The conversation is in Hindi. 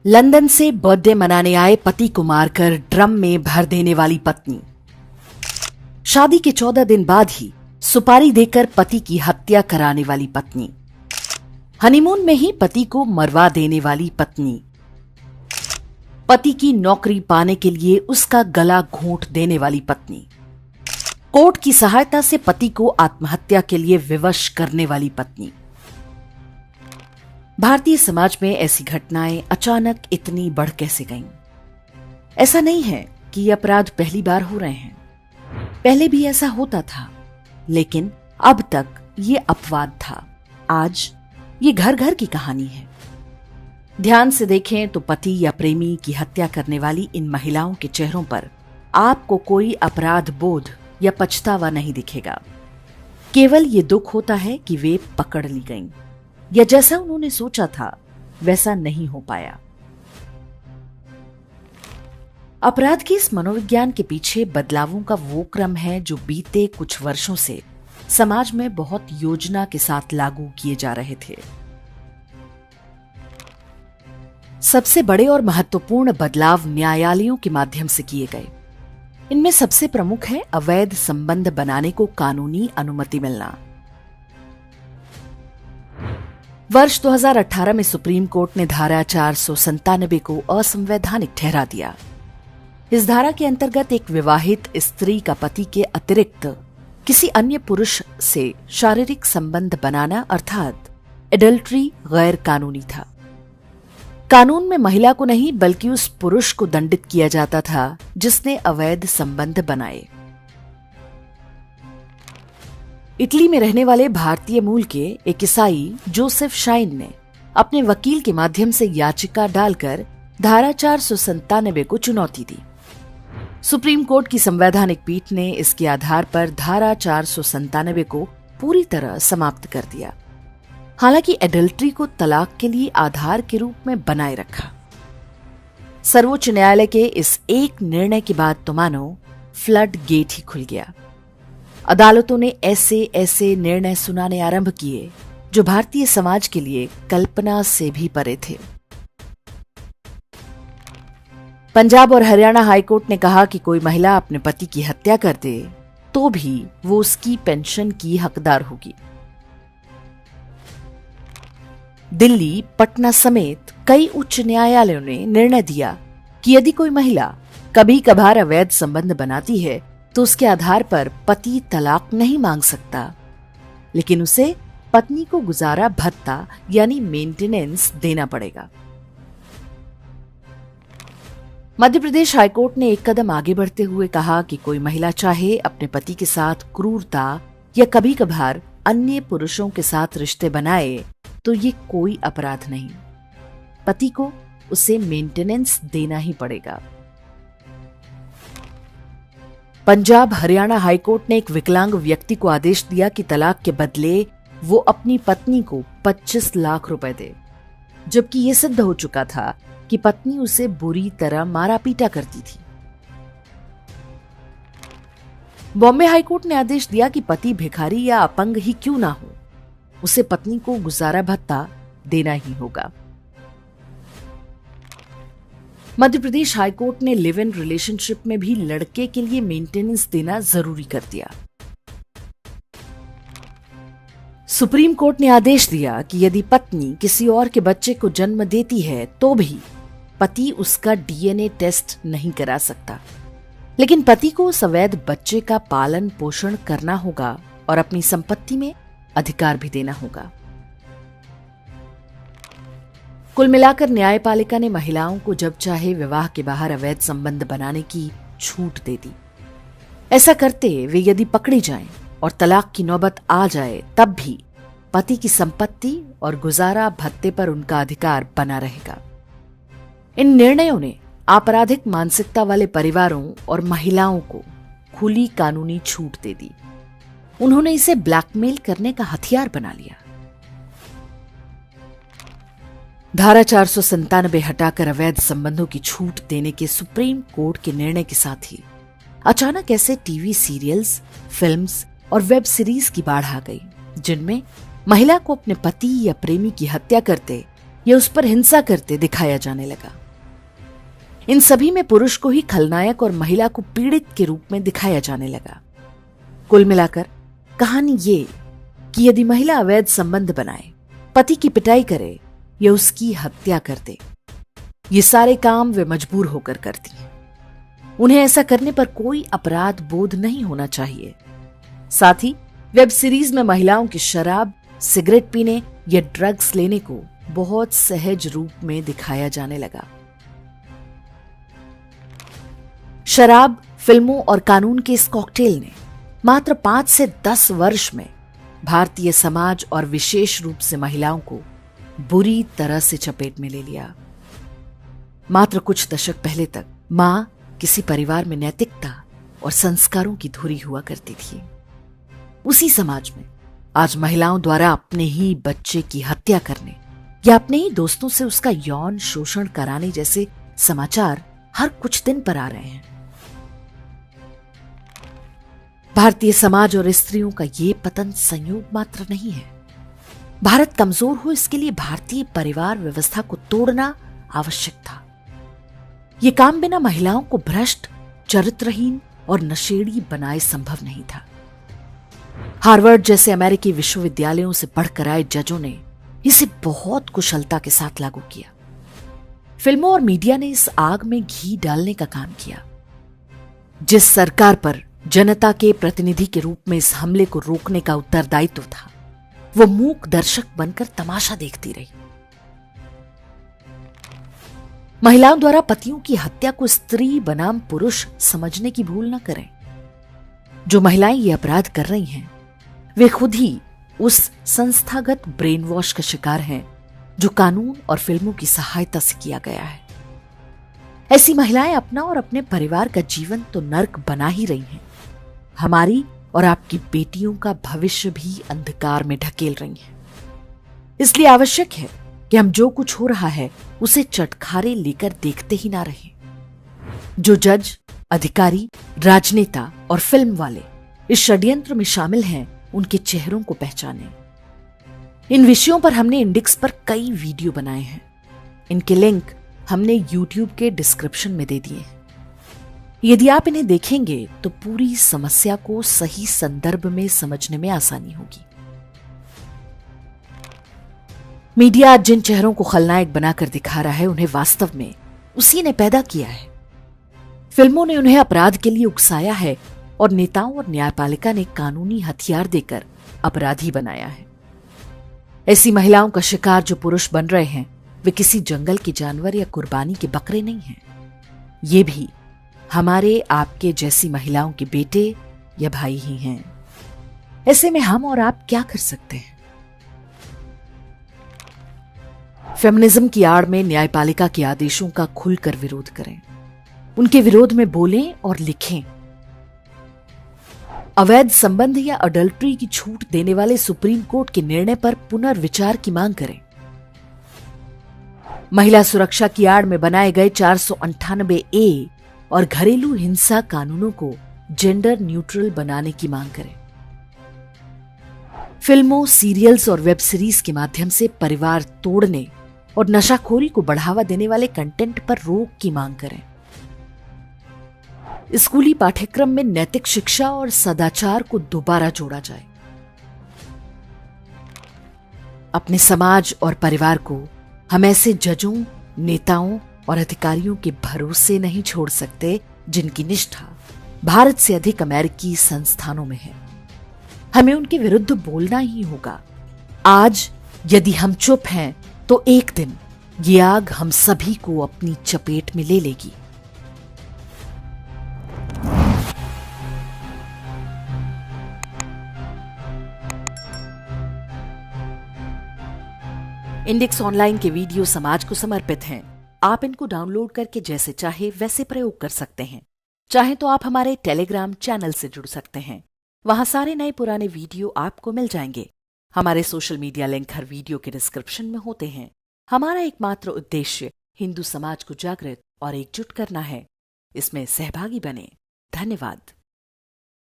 लंदन से बर्थडे मनाने आए पति को मारकर ड्रम में भर देने वाली पत्नी। शादी के 14 दिन बाद ही सुपारी देकर पति की हत्या कराने वाली पत्नी। हनीमून में ही पति को मरवा देने वाली पत्नी। पति की नौकरी पाने के लिए उसका गला घोंट देने वाली पत्नी। कोर्ट की सहायता से पति को आत्महत्या के लिए विवश करने वाली पत्नी। भारतीय समाज में ऐसी घटनाएं अचानक इतनी बढ़ कैसे गईं? ऐसा नहीं है कि ये अपराध पहली बार हो रहे हैं, पहले भी ऐसा होता था, लेकिन अब तक ये अपवाद था। आज ये घर घर की कहानी है। ध्यान से देखें तो पति या प्रेमी की हत्या करने वाली इन महिलाओं के चेहरों पर आपको कोई अपराध बोध या पछतावा नहीं दिखेगा। केवल ये दुख होता है कि वे पकड़ ली गईं, या जैसा उन्होंने सोचा था वैसा नहीं हो पाया। अपराध के इस मनोविज्ञान के पीछे बदलावों का वो क्रम है जो बीते कुछ वर्षों से समाज में बहुत योजना के साथ लागू किए जा रहे थे। सबसे बड़े और महत्वपूर्ण बदलाव न्यायालयों के माध्यम से किए गए। इनमें सबसे प्रमुख है अवैध संबंध बनाने को कानूनी अनुमति मिलना। वर्ष 2018 में सुप्रीम कोर्ट ने धारा 497 को असंवैधानिक ठहरा दिया। इस धारा के अंतर्गत एक विवाहित स्त्री का पति के अतिरिक्त किसी अन्य पुरुष से शारीरिक संबंध बनाना अर्थात एडल्ट्री गैर कानूनी था। कानून में महिला को नहीं बल्कि उस पुरुष को दंडित किया जाता था जिसने अवैध संबंध बनाए। इटली में रहने वाले भारतीय मूल के एक ईसाई जोसेफ शाइन ने अपने वकील के माध्यम से याचिका डालकर धारा 497 को चुनौती दी। सुप्रीम कोर्ट की संवैधानिक पीठ ने इसके आधार पर धारा 497 को पूरी तरह समाप्त कर दिया। हालांकि एडल्ट्री को तलाक के लिए आधार के रूप में बनाए रखा। सर्वोच्च न्यायालय के इस एक निर्णय के बाद तो मानो फ्लड गेट ही खुल गया। अदालतों ने ऐसे निर्णय सुनाने आरंभ किए जो भारतीय समाज के लिए कल्पना से भी परे थे। पंजाब और हरियाणा हाईकोर्ट ने कहा कि कोई महिला अपने पति की हत्या कर दे तो भी वो उसकी पेंशन की हकदार होगी। दिल्ली, पटना समेत कई उच्च न्यायालयों ने निर्णय दिया कि यदि कोई महिला कभी कभार अवैध संबंध बनाती है तो उसके आधार पर पति तलाक नहीं मांग सकता, लेकिन उसे पत्नी को गुजारा भत्ता यानी मेंटेनेंस देना पड़ेगा। मध्य प्रदेश हाईकोर्ट ने एक कदम आगे बढ़ते हुए कहा कि कोई महिला चाहे अपने पति के साथ क्रूरता या कभी कभार अन्य पुरुषों के साथ रिश्ते बनाए तो ये कोई अपराध नहीं, पति को उसे मेंटेनेंस देना ही पड़ेगा। पंजाब हरियाणा हाईकोर्ट ने एक विकलांग व्यक्ति को आदेश दिया कि तलाक के बदले वो अपनी पत्नी को 25 लाख रुपए दे, जबकि ये सिद्ध हो चुका था कि पत्नी उसे बुरी तरह मारा पीटा करती थी। बॉम्बे हाईकोर्ट ने आदेश दिया कि पति भिखारी या अपंग ही क्यों ना हो, उसे पत्नी को गुजारा भत्ता देना ही होगा। मध्य प्रदेश हाईकोर्ट ने लिव इन रिलेशनशिप में भी लड़के के लिए मेंटेनेंस देना जरूरी कर दिया। सुप्रीम कोर्ट ने आदेश दिया कि यदि पत्नी किसी और के बच्चे को जन्म देती है तो भी पति उसका डीएनए टेस्ट नहीं करा सकता, लेकिन पति को उस अवैध बच्चे का पालन पोषण करना होगा और अपनी संपत्ति में अधिकार भी देना होगा। कुल मिलाकर न्यायपालिका ने महिलाओं को जब चाहे विवाह के बाहर अवैध संबंध बनाने की छूट दे दी। ऐसा करते वे यदि पकड़ी जाएं और तलाक की नौबत आ जाए तब भी पति की संपत्ति और गुजारा भत्ते पर उनका अधिकार बना रहेगा। इन निर्णयों ने आपराधिक मानसिकता वाले परिवारों और महिलाओं को खुली कानूनी छूट दे दी। उन्होंने इसे ब्लैकमेल करने का हथियार बना लिया। धारा 497 हटाकर अवैध संबंधों की छूट देने के सुप्रीम कोर्ट के निर्णय के साथ ही अचानक ऐसे टीवी सीरियल्स, फिल्म्स और वेब सीरीज की बाढ़ आ गई जिनमें महिला को अपने पति या प्रेमी की हत्या करते या उस पर हिंसा करते दिखाया जाने लगा। इन सभी में पुरुष को ही खलनायक और महिला को पीड़ित के रूप में दिखाया जाने लगा। कुल मिलाकर कहानी ये कि यदि महिला अवैध संबंध बनाए, पति की पिटाई करे या उसकी हत्या कर दे, ये सारे काम वे मजबूर होकर करती हैं। उन्हें ऐसा करने पर कोई अपराध बोध नहीं होना चाहिए। साथ ही वेब सीरीज में महिलाओं की शराब, सिगरेट पीने या ड्रग्स लेने को बहुत सहज रूप में दिखाया जाने लगा। शराब, फिल्मों और कानून के इस कॉकटेल ने मात्र 5 से 10 वर्ष में भारतीय समाज और विशेष रूप से महिलाओं को बुरी तरह से चपेट में ले लिया। मात्र कुछ दशक पहले तक मां किसी परिवार में नैतिकता और संस्कारों की धुरी हुआ करती थी। उसी समाज में आज महिलाओं द्वारा अपने ही बच्चे की हत्या करने या अपने ही दोस्तों से उसका यौन शोषण कराने जैसे समाचार हर कुछ दिन पर आ रहे हैं। भारतीय समाज और स्त्रियों का ये पतन संयोग मात्र नहीं है। भारत कमजोर हो, इसके लिए भारतीय परिवार व्यवस्था को तोड़ना आवश्यक था। यह काम बिना महिलाओं को भ्रष्ट, चरित्रहीन और नशेड़ी बनाए संभव नहीं था। हार्वर्ड जैसे अमेरिकी विश्वविद्यालयों से पढ़कर आए जजों ने इसे बहुत कुशलता के साथ लागू किया। फिल्मों और मीडिया ने इस आग में घी डालने का काम किया। जिस सरकार पर जनता के प्रतिनिधि के रूप में इस हमले को रोकने का उत्तरदायित्व था, वो मूक दर्शक बनकर तमाशा देखती रही। महिलाओं द्वारा पतियों की हत्या को स्त्री बनाम पुरुष समझने की भूल न करें। जो महिलाएं ये अपराध कर रही हैं, वे खुद ही उस संस्थागत ब्रेन वॉश का शिकार हैं जो कानून और फिल्मों की सहायता से किया गया है। ऐसी महिलाएं अपना और अपने परिवार का जीवन तो नर्क बना ही रही हैं, हमारी और आपकी बेटियों का भविष्य भी अंधकार में ढकेल रही हैं। इसलिए आवश्यक है कि हम जो कुछ हो रहा है उसे चटखारे लेकर देखते ही ना रहें। जो जज, अधिकारी, राजनेता और फिल्म वाले इस षड्यंत्र में शामिल हैं, उनके चेहरों को पहचानें। इन विषयों पर हमने इंडेक्स पर कई वीडियो बनाए हैं। इनके लिंक हमने YouTube के डिस्क्रिप्शन में दे दिए हैं। यदि आप इन्हें देखेंगे तो पूरी समस्या को सही संदर्भ में समझने में आसानी होगी। मीडिया आज जिन चेहरों को खलनायक बनाकर दिखा रहा है, उन्हें वास्तव में उसी ने पैदा किया है। फिल्मों ने उन्हें अपराध के लिए उकसाया है और नेताओं और न्यायपालिका ने कानूनी हथियार देकर अपराधी बनाया है। ऐसी महिलाओं का शिकार जो पुरुष बन रहे हैं, वे किसी जंगल के जानवर या कुर्बानी के बकरे नहीं हैं। ये भी हमारे आपके जैसी महिलाओं के बेटे या भाई ही हैं। ऐसे में हम और आप क्या कर सकते हैं? फेमिनिज्म की आड़ में न्यायपालिका के आदेशों का खुलकर विरोध करें, उनके विरोध में बोलें और लिखें। अवैध संबंध या अडल्ट्री की छूट देने वाले सुप्रीम कोर्ट के निर्णय पर पुनर्विचार की मांग करें। महिला सुरक्षा की आड़ में बनाए गए 498A और घरेलू हिंसा कानूनों को जेंडर न्यूट्रल बनाने की मांग करें। फिल्मों, सीरियल्स और वेब सीरीज के माध्यम से परिवार तोड़ने और नशाखोरी को बढ़ावा देने वाले कंटेंट पर रोक की मांग करें। स्कूली पाठ्यक्रम में नैतिक शिक्षा और सदाचार को दोबारा जोड़ा जाए। अपने समाज और परिवार को हम ऐसे जजों, नेताओं और अधिकारियों के भरोसे नहीं छोड़ सकते जिनकी निष्ठा भारत से अधिक अमेरिकी संस्थानों में है। हमें उनके विरुद्ध बोलना ही होगा। आज यदि हम चुप हैं तो एक दिन ये आग हम सभी को अपनी चपेट में ले लेगी। इंडेक्स ऑनलाइन के वीडियो समाज को समर्पित हैं। आप इनको डाउनलोड करके जैसे चाहे वैसे प्रयोग कर सकते हैं। चाहे तो आप हमारे टेलीग्राम चैनल से जुड़ सकते हैं। वहां सारे नए पुराने वीडियो आपको मिल जाएंगे। हमारे सोशल मीडिया लिंक हर वीडियो के डिस्क्रिप्शन में होते हैं। हमारा एकमात्र उद्देश्य हिंदू समाज को जागृत और एकजुट करना है। इसमें सहभागी बने। धन्यवाद।